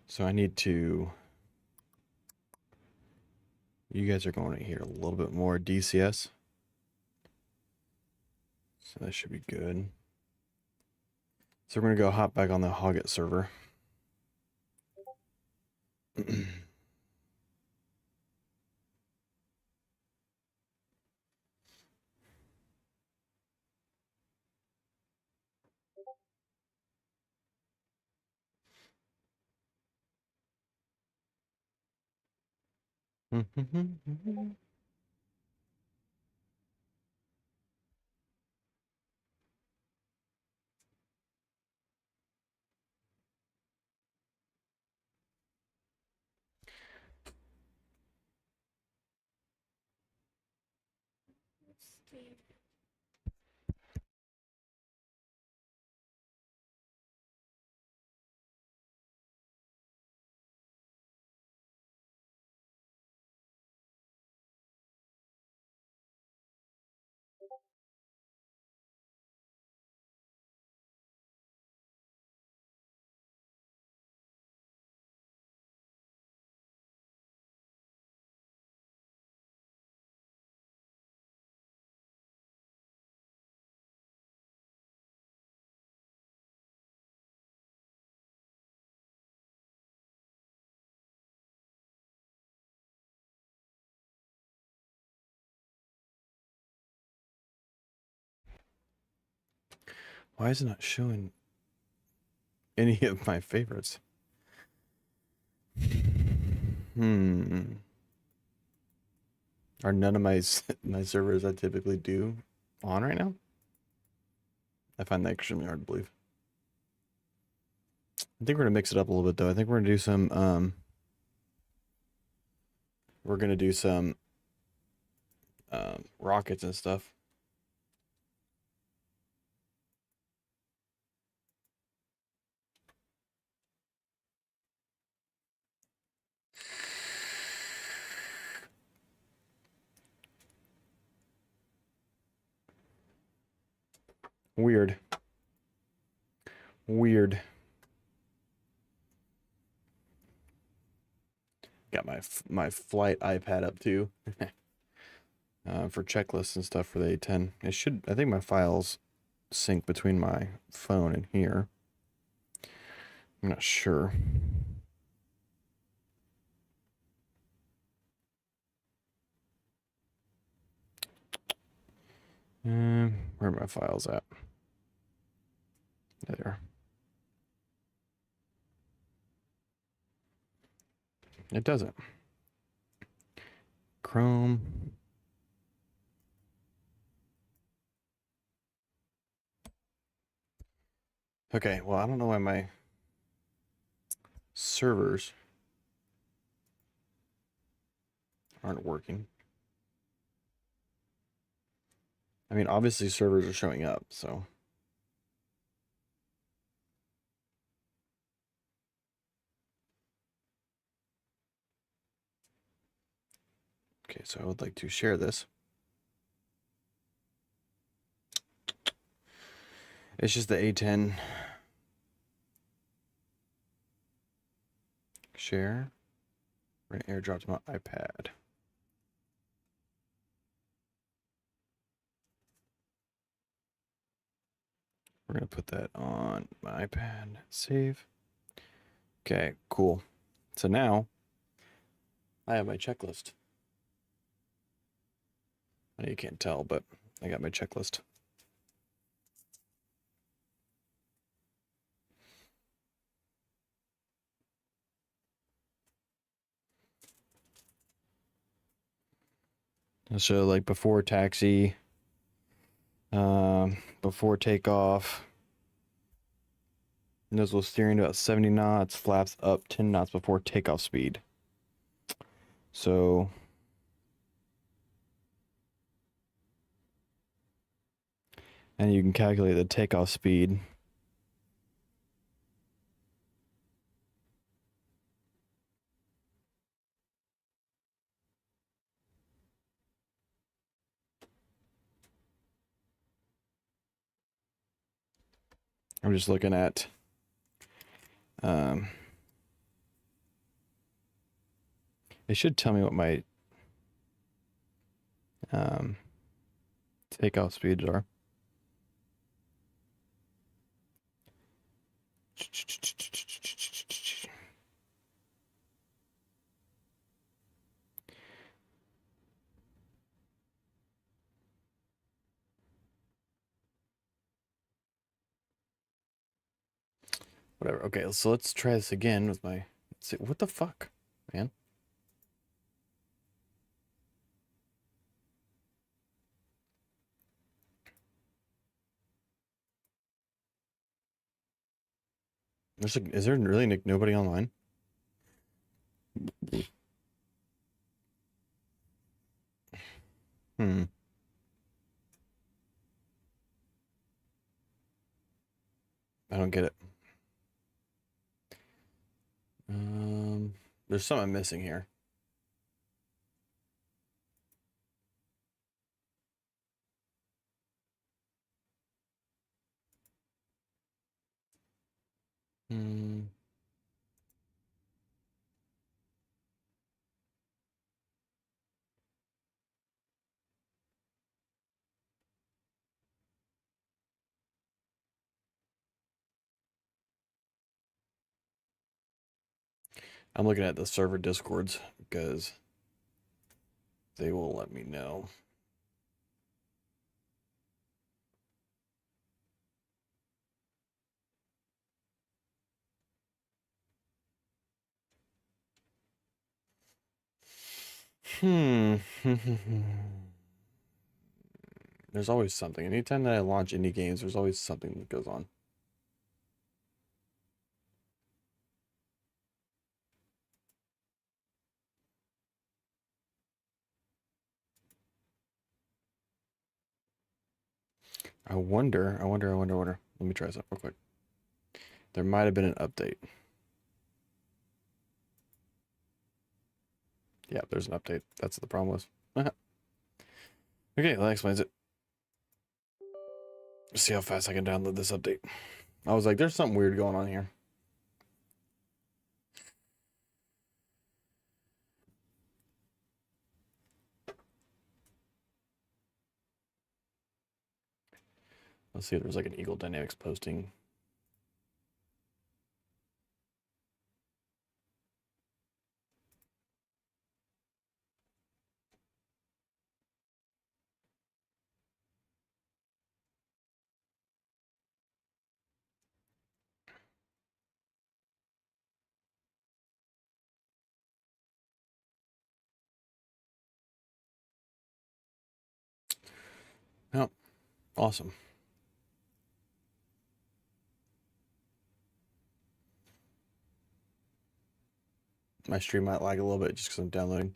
So I need to, you guys are going to hear a little bit more DCS. So that should be good. So we're going to go hop back on the Hoggit server. Why is it not showing any of my favorites? Are none of my servers I typically do on right now? I find that extremely hard to believe. I think we're gonna mix it up a little bit though. I think we're gonna do some rockets and stuff. Weird. Weird. Got my flight iPad up too. For checklists and stuff for the A10. It should, I think my files sync between my phone and here. I'm not sure. Where are my files at? There. It doesn't. Chrome. Okay, well, I don't know why my servers aren't working. I mean, obviously servers are showing up, so. Okay, so I would like to share this. It's just the A10 share. We're gonna airdrop to my iPad. We're gonna put that on my iPad. Save. Okay, cool. So now I have my checklist. I know you can't tell, but I got my checklist. So like before taxi, before takeoff, nozzle steering to about 70 knots, flaps up 10 knots before takeoff speed. So and you can calculate the takeoff speed. I'm just looking at It should tell me what my takeoff speeds are. Whatever. Okay, so let's try this again with my. Let's see, what the fuck, man? There's like, is there really nobody online? Hmm. I don't get it. There's something missing here. Hmm. I'm looking at the server discords because they will let me know. Hmm. There's always something. Anytime that I launch indie games, there's always something that goes on. I wonder. Let me try something real quick. There might have been an update. Yeah, there's an update. That's what the problem was. Okay, that explains it. Let's see how fast I can download this update. I was like, there's something weird going on here. Let's see if there's like an Eagle Dynamics posting. Oh, awesome. My stream might lag a little bit just because I'm downloading.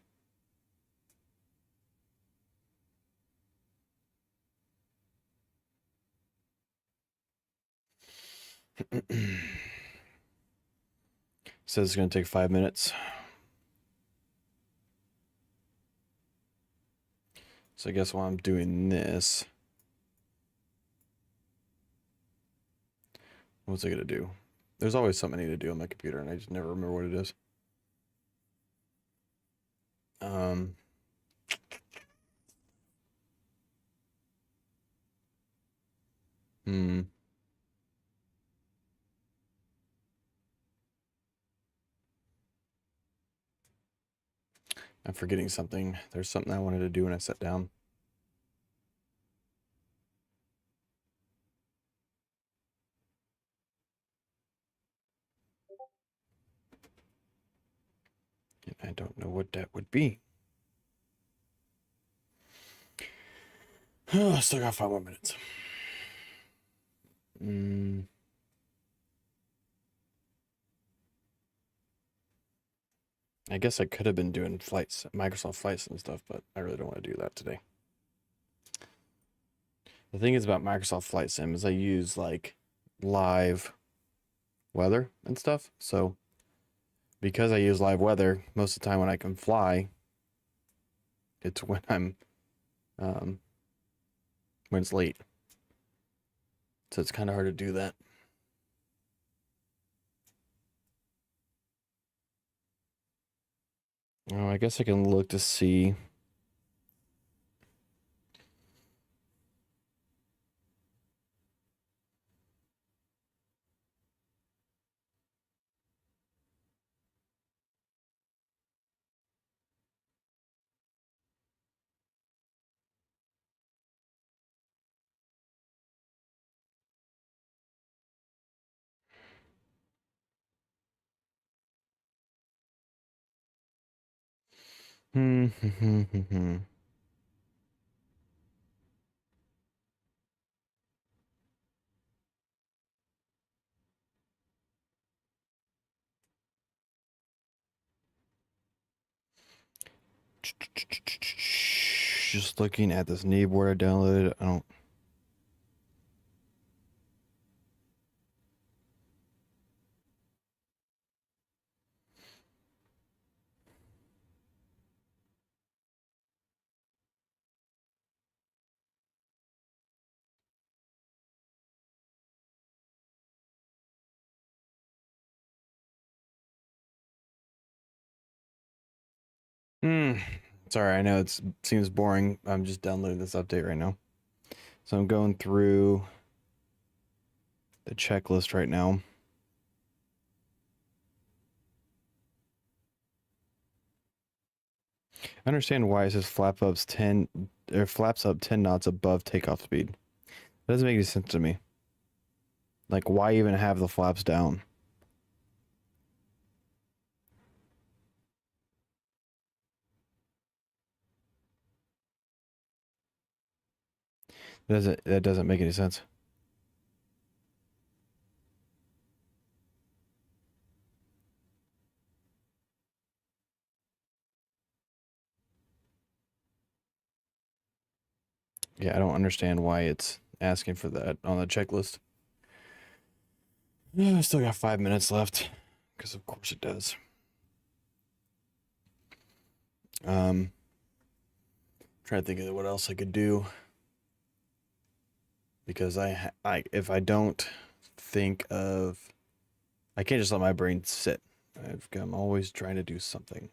Says it's going to take 5 minutes. So I guess while I'm doing this, what's it going to do? There's always something I need to do on my computer, and I just never remember what it is. Hmm. I'm forgetting something. There's something I wanted to do when I sat down. And I don't know what that would be. Still got 5 more minutes. I guess I could have been doing flights, Microsoft flights and stuff, but I really don't want to do that today. The thing is about Microsoft Flight Sim is I use like live weather and stuff. So because I use live weather, most of the time when I can fly, it's when I'm when it's late. So it's kind of hard to do that. Oh, I guess I can look to see. Just looking at this kneeboard I downloaded. I don't. Hmm. Sorry, I know it seems boring. I'm just downloading this update right now. So I'm going through the checklist right now. I understand why it says flaps up 10 knots above takeoff speed. That doesn't make any sense to me. Like, why even have the flaps down? That doesn't make any sense. Yeah, I don't understand why it's asking for that on the checklist. Yeah, I still got 5 minutes left, because of course it does. Trying to think of what else I could do, because if I don't think of, I can't just let my brain sit. I'm always trying to do something.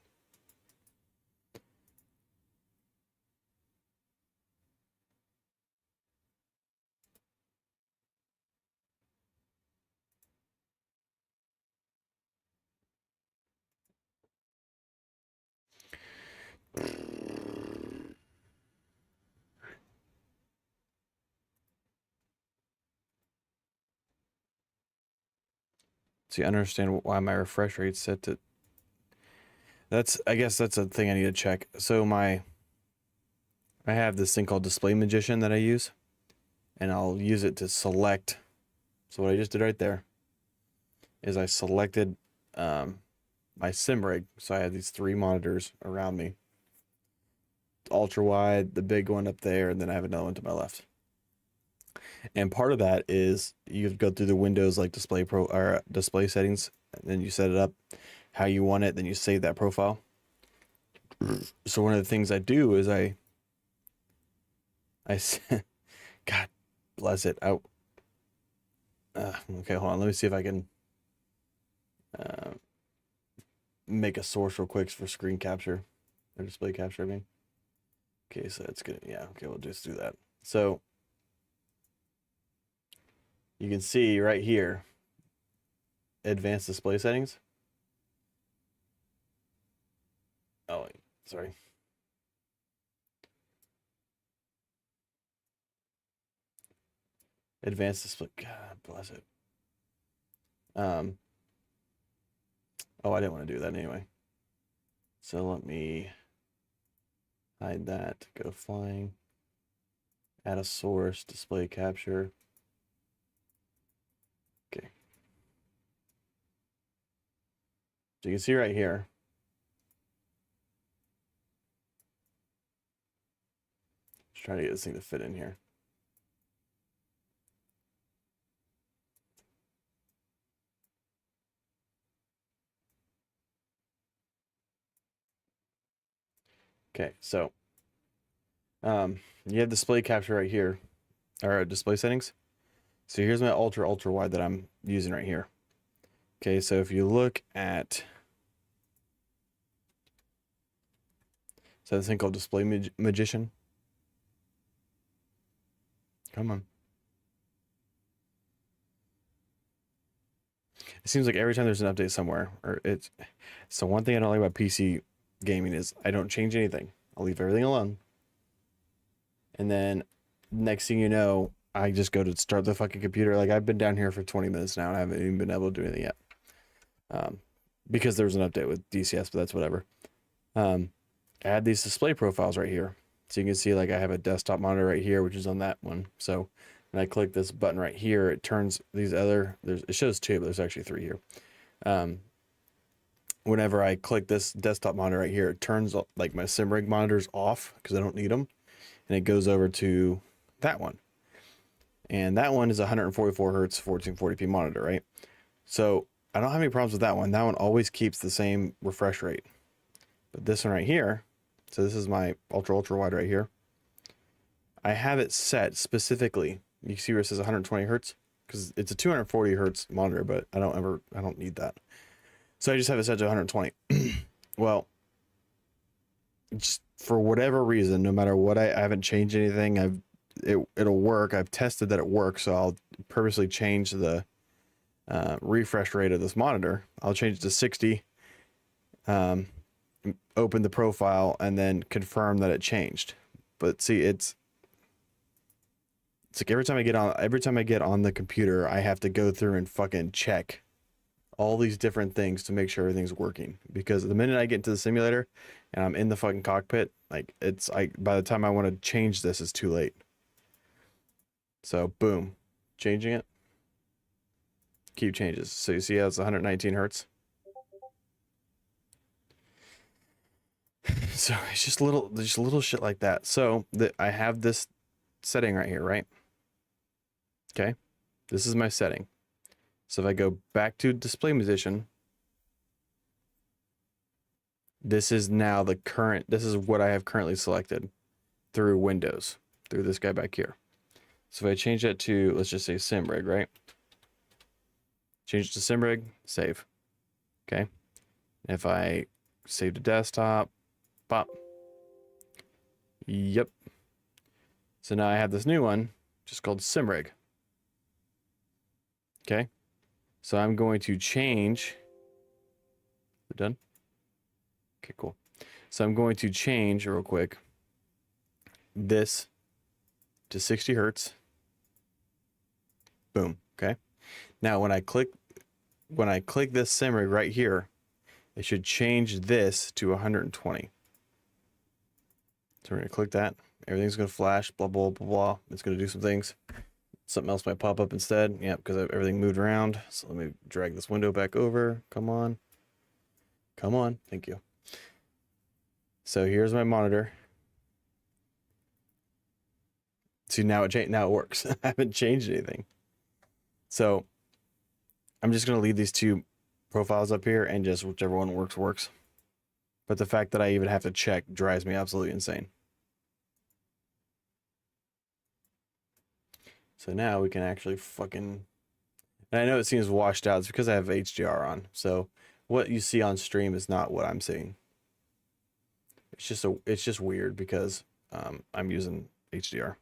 See, I understand why my refresh rate's set to. I guess that's a thing I need to check. So I have this thing called Display Magician that I use, and I'll use it to select. So what I just did right there is I selected my sim rig. So I have these three monitors around me, ultra wide, the big one up there, and then I have another one to my left. And part of that is you go through the windows like display settings, and then you set it up how you want it. Then you save that profile. So one of the things I do is God bless it. Okay, hold on. Let me see if I can uh, make a source real quick for screen capture or display capture. I mean, okay, so that's good. Yeah, okay, we'll just do that. So you can see right here, advanced display settings. Oh, wait, sorry. Advanced display. God bless it. Um. Oh, I didn't want to do that anyway. So let me hide that. Go flying. Add a source. Display capture. Okay. So you can see right here. Just trying to get this thing to fit in here. Okay, so you have display capture right here, or display settings. So here's my ultra wide that I'm using right here. Okay, so if you look at So this thing called Display Magician. Come on. It seems like every time there's an update somewhere, or it's so one thing I don't like about PC gaming is I don't change anything. I'll leave everything alone. And then next thing you know, I just go to start the fucking computer. Like I've been down here for 20 minutes now and I haven't even been able to do anything yet. Because there was an update with DCS, but that's whatever. I had these display profiles right here. So you can see like I have a desktop monitor right here, which is on that one. So when I click this button right here, it turns these other, it shows two, but there's actually three here. Whenever I click this desktop monitor right here, it turns like my SimRig monitors off because I don't need them. And it goes over to that one. And that one is 144 hertz 1440p monitor, right? So I don't have any problems with that one. That one always keeps the same refresh rate. But this one right here, so this is my ultra wide right here. I have it set specifically. You see where it says 120 hertz? Because it's a 240 hertz monitor, but I don't need that. So I just have it set to 120. Well, just for whatever reason, no matter what, I haven't changed anything. It'll work. I've tested that it works, so I'll purposely change the refresh rate of this monitor. I'll change it to 60, open the profile, and then confirm that it changed. But see, it's like every time I get on the computer, I have to go through and fucking check all these different things to make sure everything's working. Because the minute I get into the simulator and I'm in the fucking cockpit, like by the time I want to change this, it's too late. So boom, changing it. Keep changes. So you see how it's 119 hertz. So it's just little shit like that. So I have this setting right here, right? Okay, this is my setting. So if I go back to display position, this is now this is what I have currently selected through Windows, through this guy back here. So if I change that to, let's just say SimRig, right? Change it to SimRig, save. Okay. If I save to desktop, pop. Yep. So now I have this new one, just called SimRig. Okay. So I'm going to change. We're done? Okay, cool. So I'm going to change real quick this to 60 hertz. Boom. Okay. Now when I click this SimRig right here, it should change this to 120. So we're gonna click that. Everything's gonna flash, blah, blah, blah, blah. It's gonna do some things. Something else might pop up instead. Yeah, because everything moved around. So let me drag this window back over. Come on. Come on. Thank you. So here's my monitor. See, now it works. I haven't changed anything. So I'm just gonna leave these two profiles up here and just whichever one works. But the fact that I even have to check drives me absolutely insane. So now we can actually fucking, and I know it seems washed out. It's because I have HDR on. So what you see on stream is not what I'm seeing. It's just weird because I'm using HDR.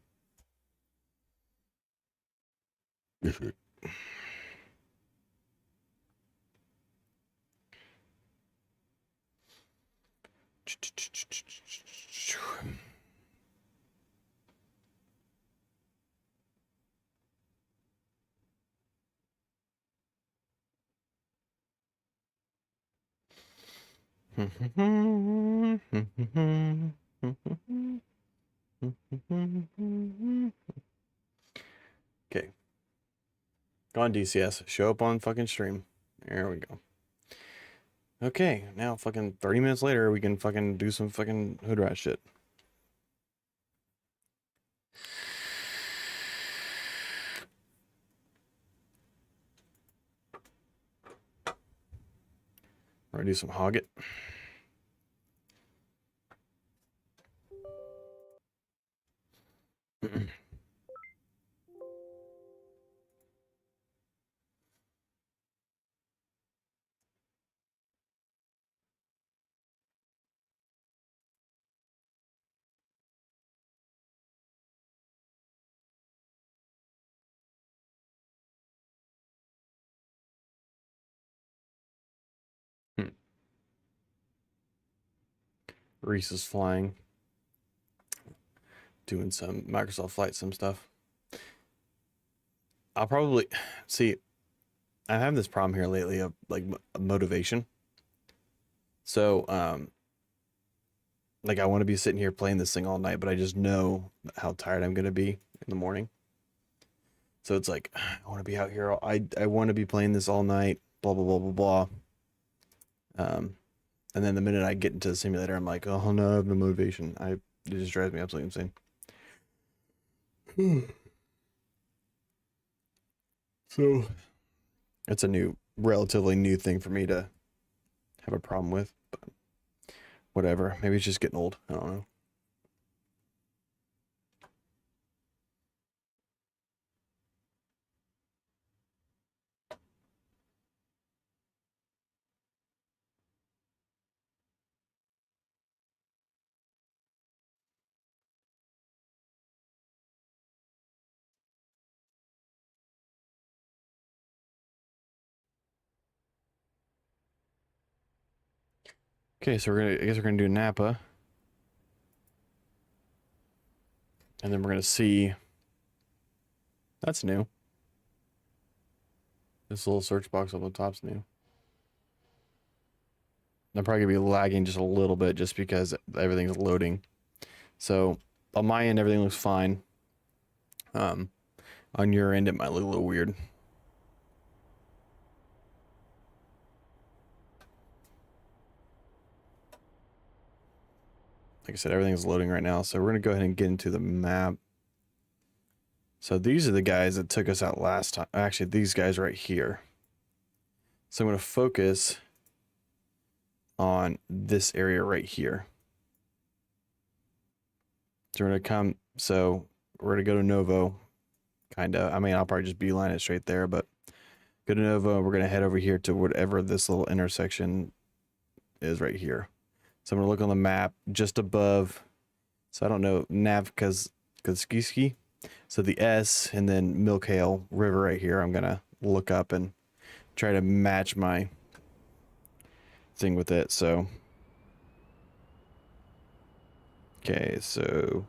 Okay. Go on DCS. Show up on fucking stream. There we go. Okay, now fucking 30 minutes later, we can fucking do some fucking hood rat shit. We're gonna do some hog it. Reese is flying, doing some Microsoft Flight Sim stuff. I'll probably see. I'm having this problem here lately of like motivation. So, like I want to be sitting here playing this thing all night, but I just know how tired I'm gonna be in the morning. So it's like I want to be out here. I want to be playing this all night. Blah blah blah blah blah. Um, and then the minute I get into the simulator, I'm like, oh no, I have no motivation. It just drives me absolutely insane. So it's a relatively new thing for me to have a problem with, but whatever. Maybe it's just getting old. I don't know. Okay, so I guess we're gonna do Napa, and then we're gonna see. That's new. This little search box on the top's new. I'm probably gonna be lagging just a little bit just because everything's loading. So on my end, everything looks fine. Um, on your end, it might look a little weird. Like I said, everything's loading right now. So we're gonna go ahead and get into the map. So these are the guys that took us out last time. Actually, these guys right here. So I'm gonna focus on this area right here. So we're gonna come. So we're gonna go to Novo. Kinda. I mean, I'll probably just beeline it straight there, but go to Novo. We're gonna head over here to whatever this little intersection is right here. So I'm gonna look on the map just above. So I don't know Navkazkiski. So the S and then Milk Hale River right here. I'm gonna look up and try to match my thing with it. So okay, so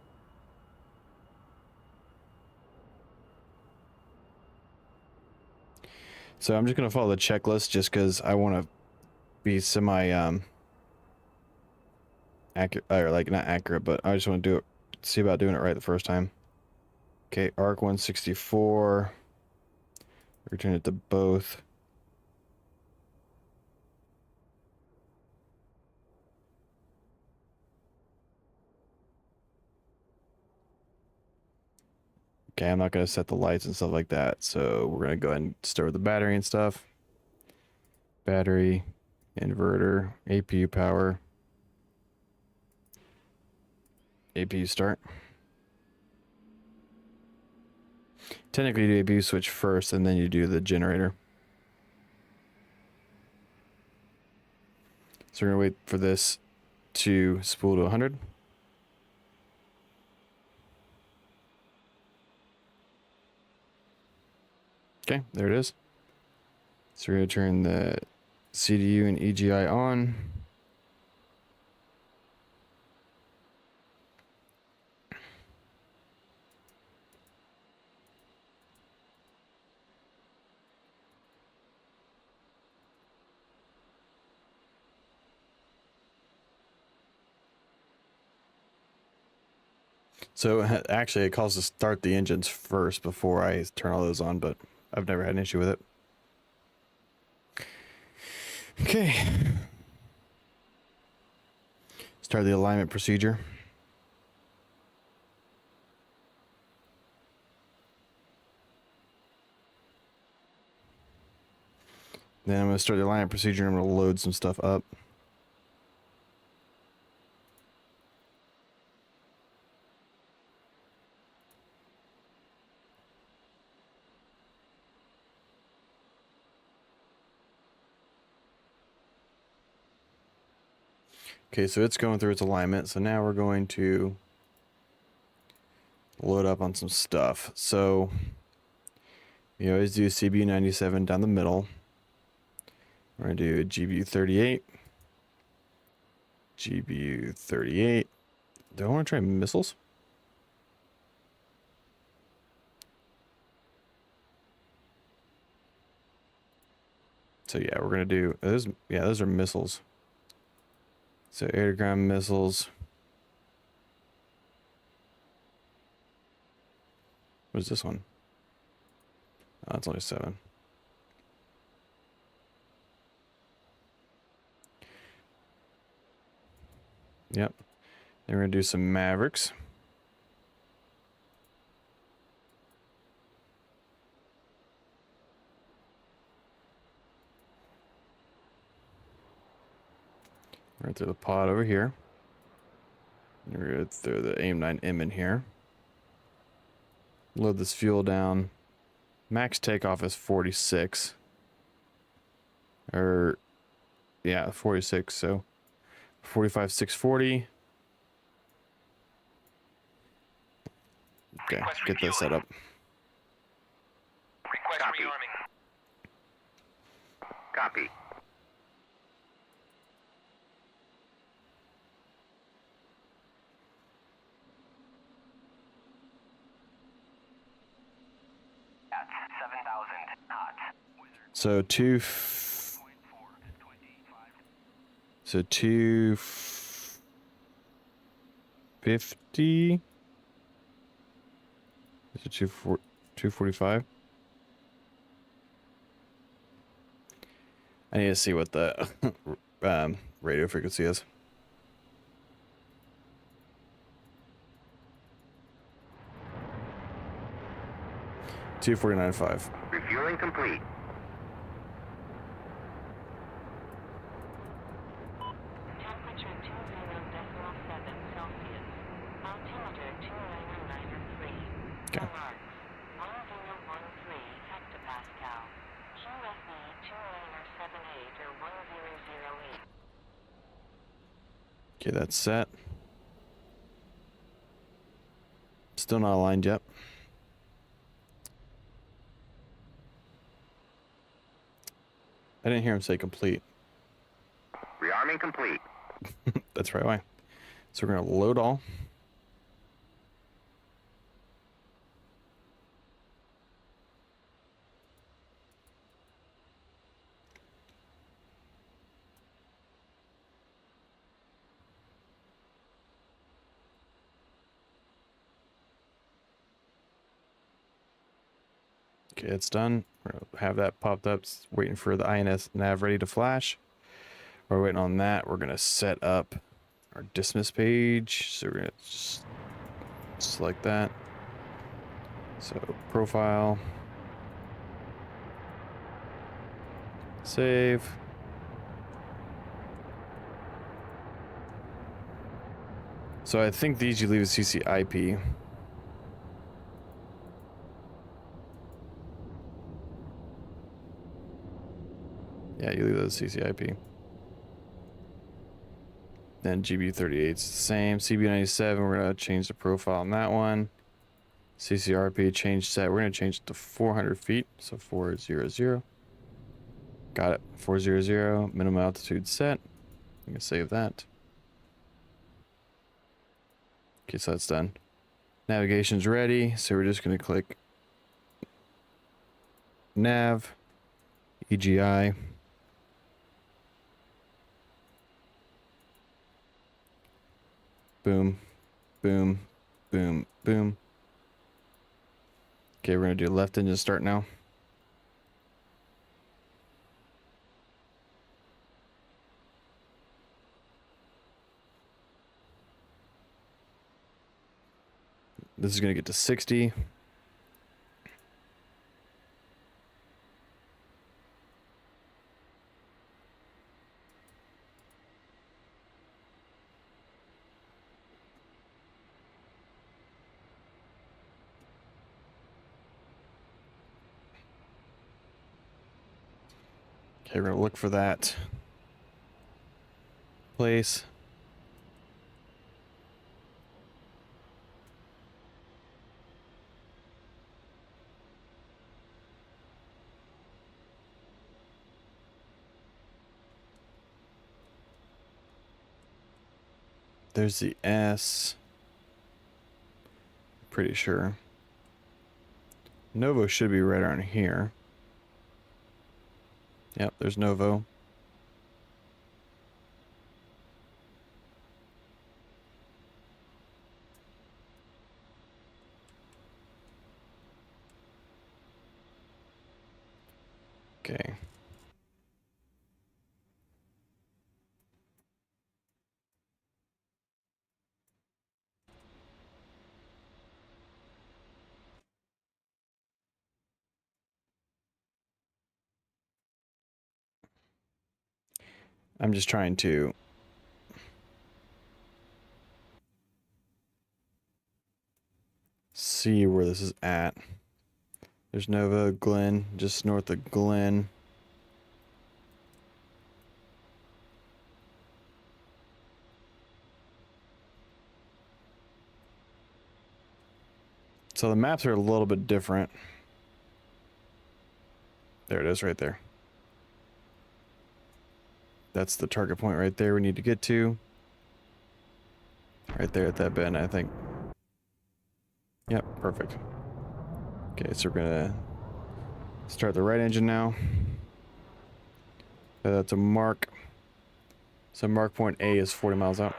I'm just gonna follow the checklist just because I want to be semi accurate, or like not accurate, but I just want to do it, see about doing it right the first time. Okay, arc 164. Return it to both. Okay, I'm not gonna set the lights and stuff like that, so we're gonna go ahead and start with the battery and stuff. Battery, inverter, APU power. APU start. Technically, you do APU switch first, and then you do the generator. So we're gonna wait for this to spool to 100. Okay, there it is. So we're gonna turn the CDU and EGI on. So actually, it calls to start the engines first before I turn all those on, but I've never had an issue with it. Okay. Start the alignment procedure. Then I'm going to start the alignment procedure and I'm going to load some stuff up. Okay, so it's going through its alignment. So now we're going to load up on some stuff. So we always do CB97 down the middle. We're going to do a GBU38. GBU 38. Do I want to try missiles? So yeah, we're gonna do those. Yeah, those are missiles. So air to ground missiles. What's this one? Oh, it's only 7. Yep. Then we're gonna do some Mavericks. We're gonna throw the pod over here. We're gonna throw the AIM-9M in here. Load this fuel down. Max takeoff is 46. Or, yeah, 46. So 45, 640. Okay, get this set up. Request rearming. Copy. At 7,000 knots. So 250. Is it 245? I need to see what the radio frequency is. $249.5. Refueling complete. Temperature 20.7 Celsius. Altimeter 2993. Okay. Alarm 1013 hectopascal. QFE 2978 or 1008. Okay, that's set. Still not aligned yet. I didn't hear him say complete. Rearming complete. That's right away. So we're gonna load all. Okay, it's done. We're gonna have that popped up, waiting for the INS nav ready to flash. While we're waiting on that, we're gonna set up our dismiss page. So we're gonna just select that. So profile, save. So I think these you leave as CCIP. Yeah, you leave those CCIP. Then GB38 is the same. CB97, we're gonna change the profile on that one. CCRP change set. We're gonna change it to 400 feet. So 400. Got it. 400. Minimum altitude set. I'm gonna save that. Okay, so that's done. Navigation's ready. So we're just gonna click nav, EGI. Boom, boom, boom, boom. Okay, we're gonna do left engine start now. This is gonna get to 60. Okay, we're gonna look for that place. There's the S. Pretty sure. Novo should be right around here. Yep, there's Novo. Okay. I'm just trying to see where this is at. There's Nova, Glen, just north of Glen. So the maps are a little bit different. There it is right there. That's the target point right there we need to get to. Right there at that bend, I think. Yep, perfect. Okay, so we're gonna start the right engine now. That's a mark. So mark point A is 40 miles out.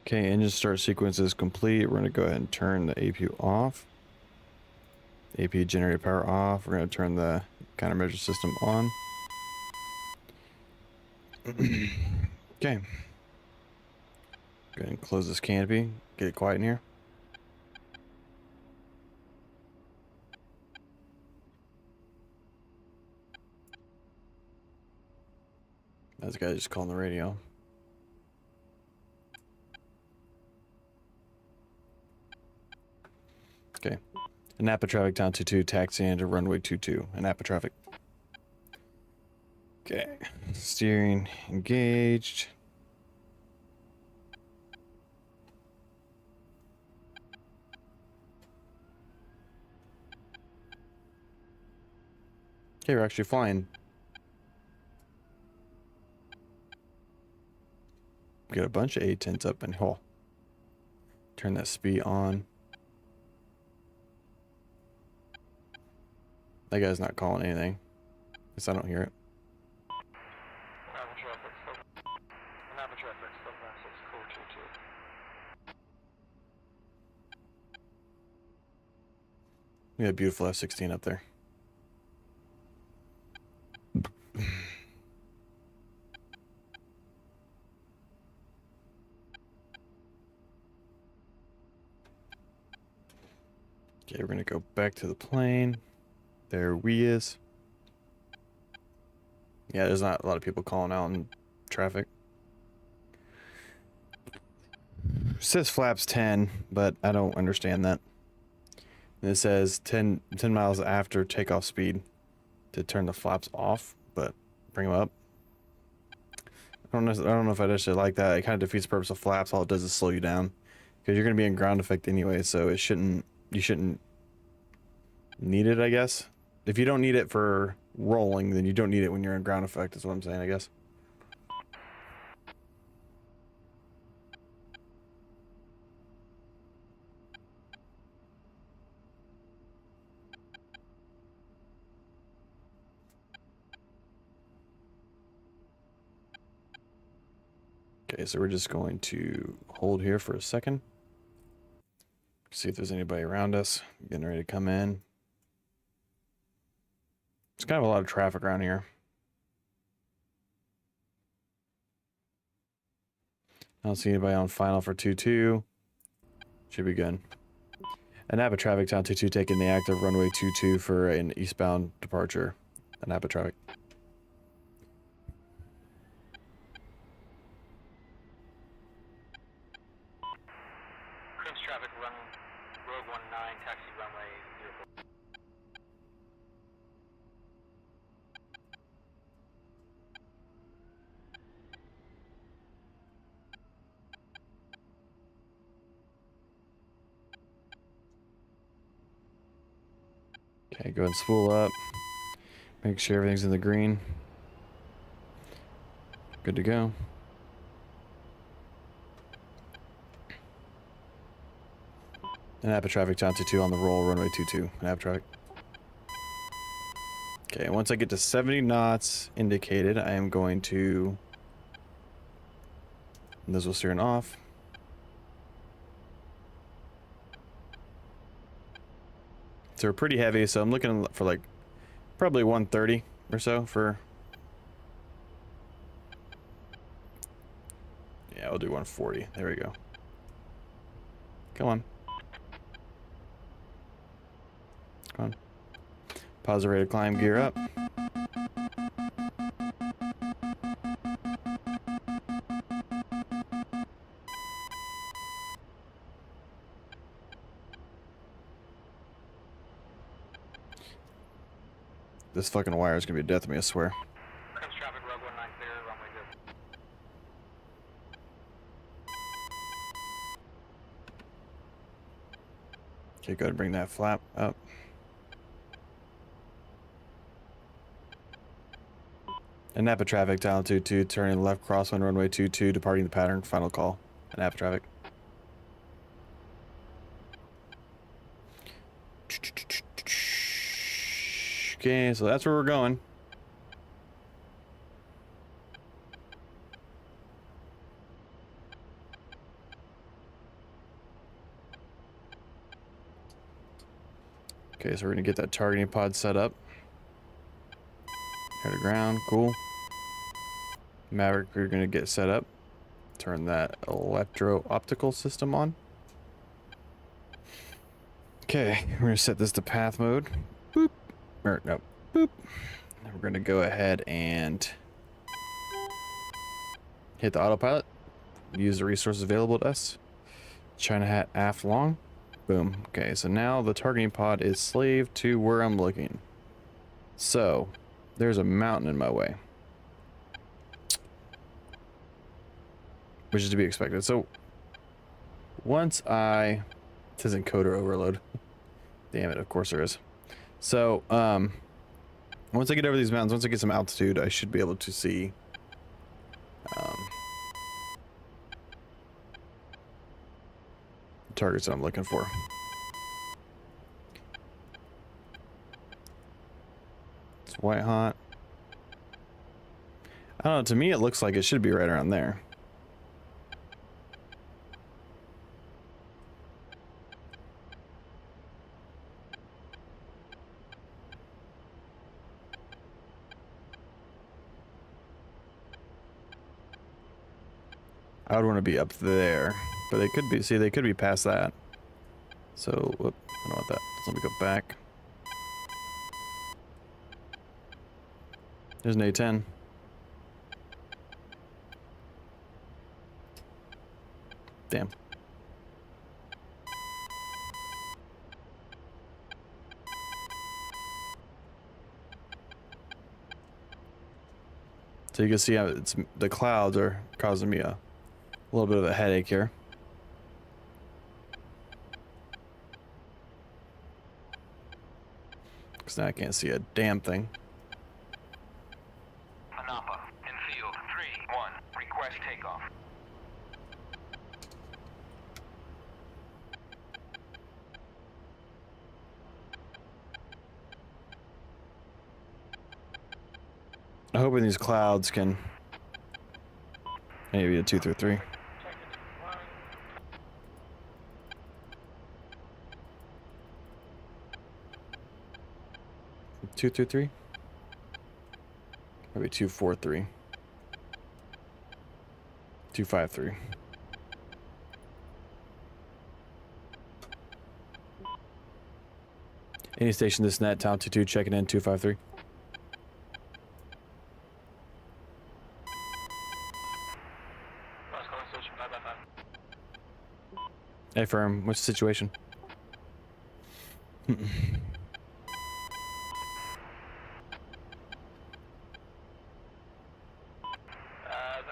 Okay, engine start sequence is complete. We're gonna go ahead and turn the APU off. AP generator power off. We're gonna turn the countermeasure system on. Okay. Go ahead and close this canopy. Get it quiet in here. That's the guy just calling the radio. Okay. Napa traffic down 22, taxi into runway 22. Napa traffic. Okay. Steering engaged. Okay, we're actually flying. Got a bunch of A10s up in hole. Turn that speed on. That guy's not calling anything. Guess I don't hear it. We got a beautiful F-16 up there. Okay, we're gonna go back to the plane. There we is. Yeah, there's not a lot of people calling out in traffic. It says flaps 10, but I don't understand that. And it says 10 miles after takeoff speed to turn the flaps off, but bring them up. I don't know if I just like that. It kind of defeats the purpose of flaps. All it does is slow you down, because you're going to be in ground effect anyway, so you shouldn't need it, I guess. If you don't need it for rolling, then you don't need it when you're in ground effect, is what I'm saying, I guess. Okay, so we're just going to hold here for a second. See if there's anybody around us. Getting ready to come in. There's kind of a lot of traffic around here. I don't see anybody on final for 2-2. Should be good. Napa traffic down 22 taking the active runway 22 for an eastbound departure. Napa traffic. Crimson traffic run road 19 taxi runway 04. Okay, go ahead and spool up. Make sure everything's in the green. Good to go. Napa traffic down to 2 on the roll, runway 22. Napa traffic. Okay, once I get to 70 knots indicated, I am going to nozzle steering off. So we're pretty heavy, so I'm looking for like probably 130 or so for. Yeah, we'll do 140. There we go. Come on. Come on. Pause the rate of climb, gear up. This fucking wire is gonna be a death to me, I swear. Crimson traffic road 19 clear, runway 0. Okay, go ahead and bring that flap up. And Napa traffic, down 22, turning left crosswind runway 22, departing the pattern, final call. And Napa traffic. Okay, so that's where we're going. Okay, so we're gonna get that targeting pod set up. Air to ground, cool. Maverick, we're gonna get set up. Turn that electro-optical system on. Okay, we're gonna set this to path mode. Boop. Or no, boop. And we're gonna go ahead and hit the autopilot. Use the resources available to us. China hat aft long. Boom. Okay, so now the targeting pod is slave to where I'm looking. So, there's a mountain in my way. Which is to be expected. So, once I... It says encoder overload. Damn it, of course there is. So, once I get over these mountains, once I get some altitude, I should be able to see... targets that I'm looking for. It's white hot. I don't know, to me it looks like it should be right around there. I would want to be up there, but they could be, see, they could be past that. So, whoop, I don't want that. So let me go back. There's an A10. Damn. So you can see how it's, the clouds are causing me a little bit of a headache here. Because now I can't see a damn thing. Anapa, in field 3-1, request takeoff. I'm hoping these clouds can maybe a 2 through 3. Check it. 1. 2 through 3. Maybe 243. 253. Any station this net, Tom 22 checking in 253. Last calling station 555. Hey firm, what's the situation? No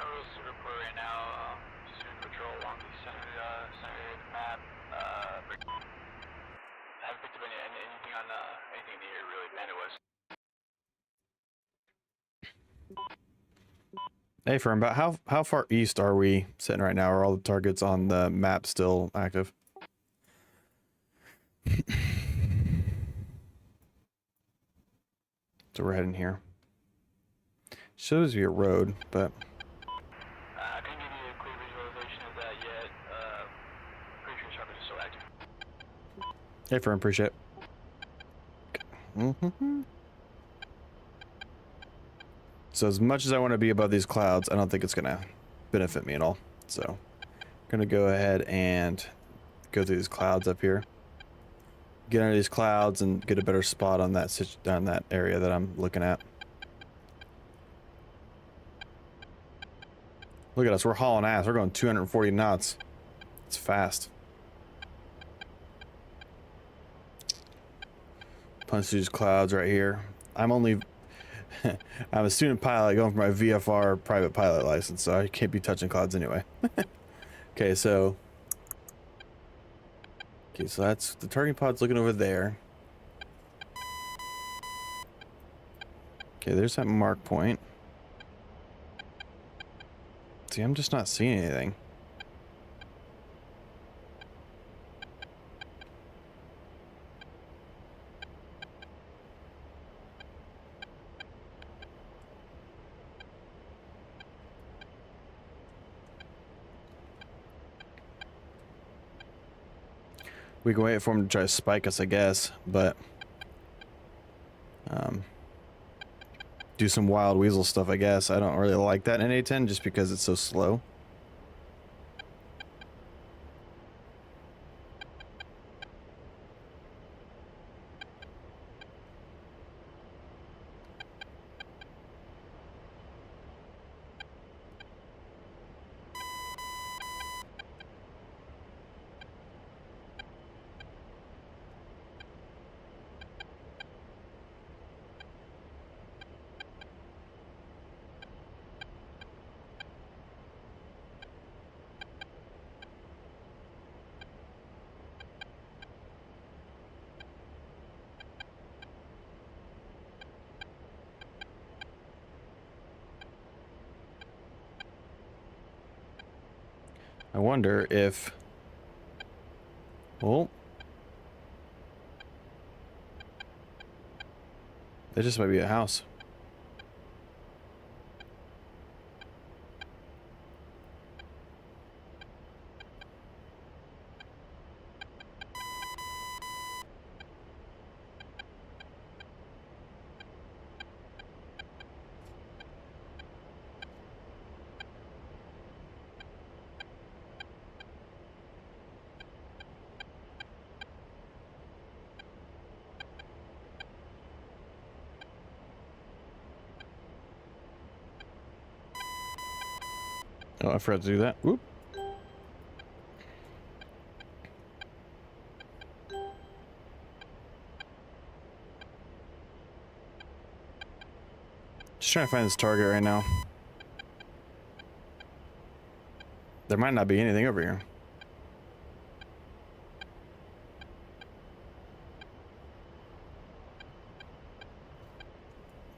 rules to report right now. Just doing patrol along the center area of the map. Haven't picked up anything on anything in the area really. Bandit West. Hey firm, about how far east are we sitting right now? Are all the targets on the map still active? So we're heading here. Shows you a road, but I couldn't give you a clear visualization of that yet. Pretty sure targets are still active. hey firm, appreciate it. So as much as I want to be above these clouds, I don't think it's gonna benefit me at all. So I'm gonna go ahead and go through these clouds up here. Get under these clouds and get a better spot on that area that I'm looking at. Look at us, we're hauling ass. We're going 240 knots. It's fast. Punch through these clouds right here. I'm a student pilot going for my VFR private pilot license, so I can't be touching clouds anyway. Okay, so that's the targeting pod's looking over there. Okay, there's that mark point. See, I'm just not seeing anything. We can wait for him to try to spike us, I guess, but do some wild weasel stuff, I guess. I don't really like that in A10 just because it's so slow. I wonder if... Oh. That just might be a house. Oh, I forgot to do that. Whoop. Just trying to find this target right now. There might not be anything over here.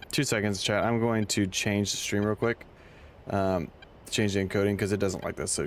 Two seconds, chat. I'm going to change the stream real quick. Change the encoding because it doesn't like this. So